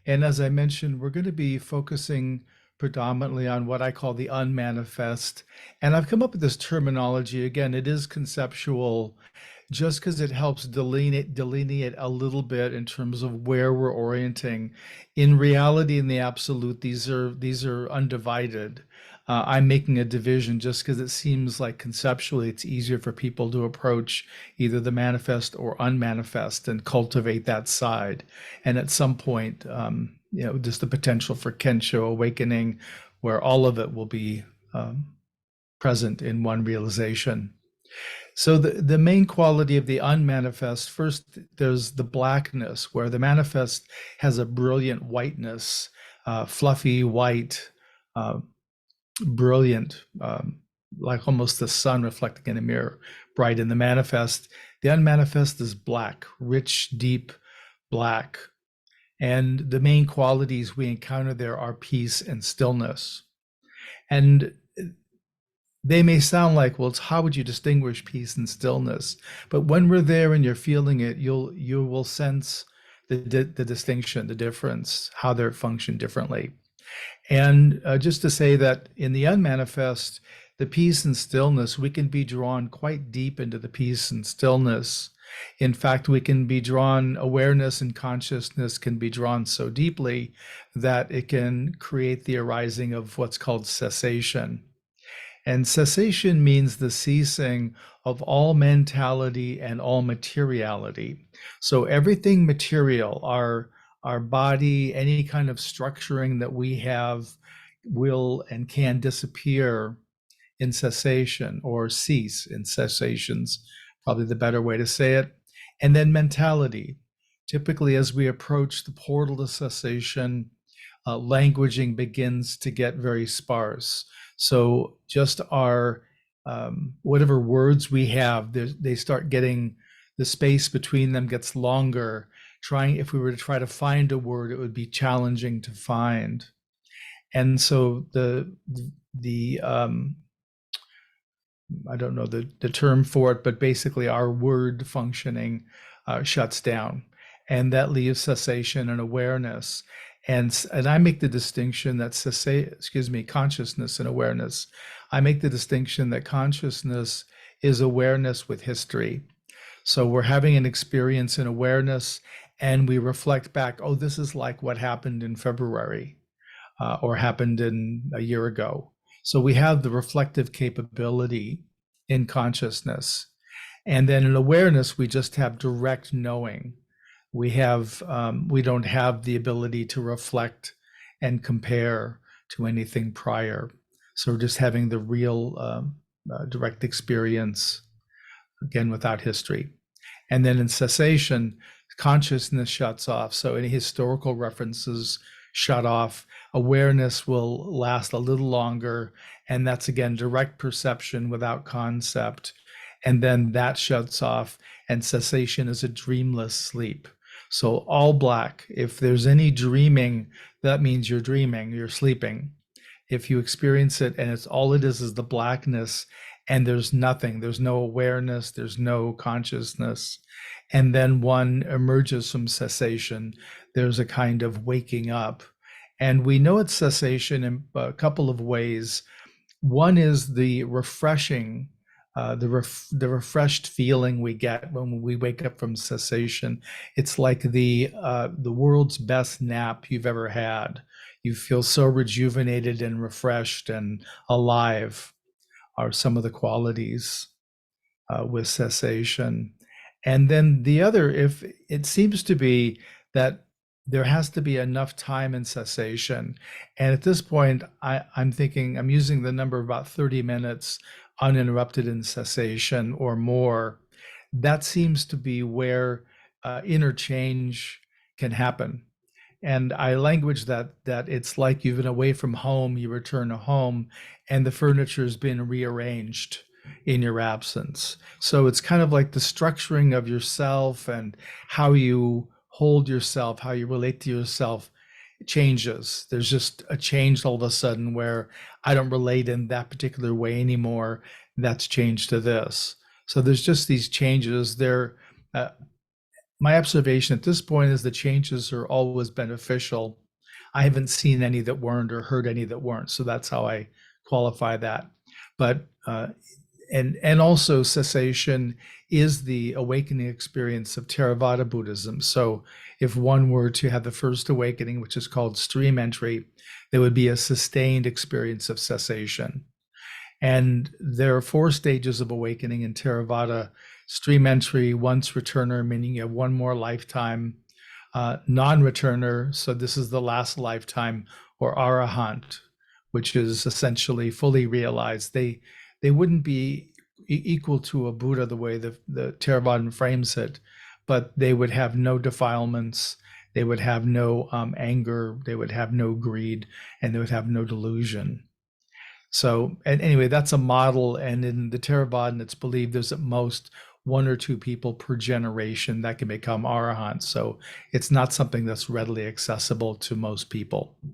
And as I mentioned, we're going to be focusing predominantly on what I call the unmanifest. And I've come up with this terminology. Again, it is conceptual just because it helps delineate a little bit in terms of where we're orienting. In reality, in the absolute, these are undivided. I'm making a division just because it seems like conceptually it's easier for people to approach either the manifest or unmanifest and cultivate that side. And at some point, just the potential for Kensho awakening, where all of it will be um, present in one realization. So the main quality of the unmanifest, first, there's the blackness, where the manifest has a brilliant whiteness, fluffy white, uh, brilliant, like almost the sun reflecting in a mirror, bright in the manifest. The unmanifest is black, rich, deep black. And the main qualities we encounter there are peace and stillness. And they may sound like, well, it's how would you distinguish peace and stillness? But when we're there and you're feeling it, you will sense the distinction, the difference, how they're function differently. And just to say that in the unmanifest, the peace and stillness, we can be drawn quite deep into the peace and stillness. In fact, we can be drawn, awareness and consciousness can be drawn so deeply that it can create the arising of what's called cessation. And cessation means the ceasing of all mentality and all materiality. So everything material, our body, any kind of structuring that we have will and can disappear in cessation or cease in cessations, probably the better way to say it. And then mentality. Typically, as we approach the portal to cessation, languaging begins to get very sparse. So just our whatever words we have, they start getting the space between them gets longer. Trying, if we were to try to find a word, it would be challenging to find. And so the I don't know the term for it, but basically our word functioning shuts down, and that leaves cessation and awareness. And I make the distinction that consciousness and awareness. I make the distinction that consciousness is awareness with history. So we're having an experience in awareness, and we reflect back. Oh, this is like what happened in February, or happened in a year ago. So we have the reflective capability in consciousness. And then in awareness, we just have direct knowing. We don't have the ability to reflect and compare to anything prior. So we're just having the real direct experience, again, without history. And then in cessation, consciousness shuts off. So any historical references shut off. Awareness will last a little longer. And that's, again, direct perception without concept. And then that shuts off. And cessation is a dreamless sleep. So all black. If there's any dreaming, that means you're dreaming, you're sleeping. If you experience it and it's all it is the blackness, and there's nothing, there's no awareness, there's no consciousness, and then one emerges from cessation, there's a kind of waking up. And we know it's cessation in a couple of ways. One is the refreshing, the refreshed feeling we get when we wake up from cessation. It's like the world's best nap you've ever had. You feel so rejuvenated and refreshed and alive, are some of the qualities with cessation. And then the other, if it seems to be that there has to be enough time in cessation. And at this point, I'm thinking, I'm using the number of about 30 minutes uninterrupted in cessation or more. That seems to be where interchange can happen. And I language that it's like you've been away from home, you return home, and the furniture's been rearranged in your absence. So it's kind of like the structuring of yourself and how you hold yourself, how you relate to yourself changes. There's just a change all of a sudden where I don't relate in that particular way anymore. That's changed to this. So there's just these changes there. My observation at this point is the changes are always beneficial. I haven't seen any that weren't or heard any that weren't, so that's how I qualify that. But and also cessation is the awakening experience of Theravada Buddhism. So if one were to have the first awakening, which is called stream entry, there would be a sustained experience of cessation. And there are four stages of awakening in Theravada: stream entry, once returner, meaning you have one more lifetime, non-returner, so this is the last lifetime, or arahant, which is essentially fully realized. They wouldn't be equal to a Buddha the way the Theravadan frames it, but they would have no defilements, they would have no anger, they would have no greed, and they would have no delusion. So, and anyway, that's a model. And in the Theravadan, it's believed there's at most one or two people per generation that can become arahants. So it's not something that's readily accessible to most people.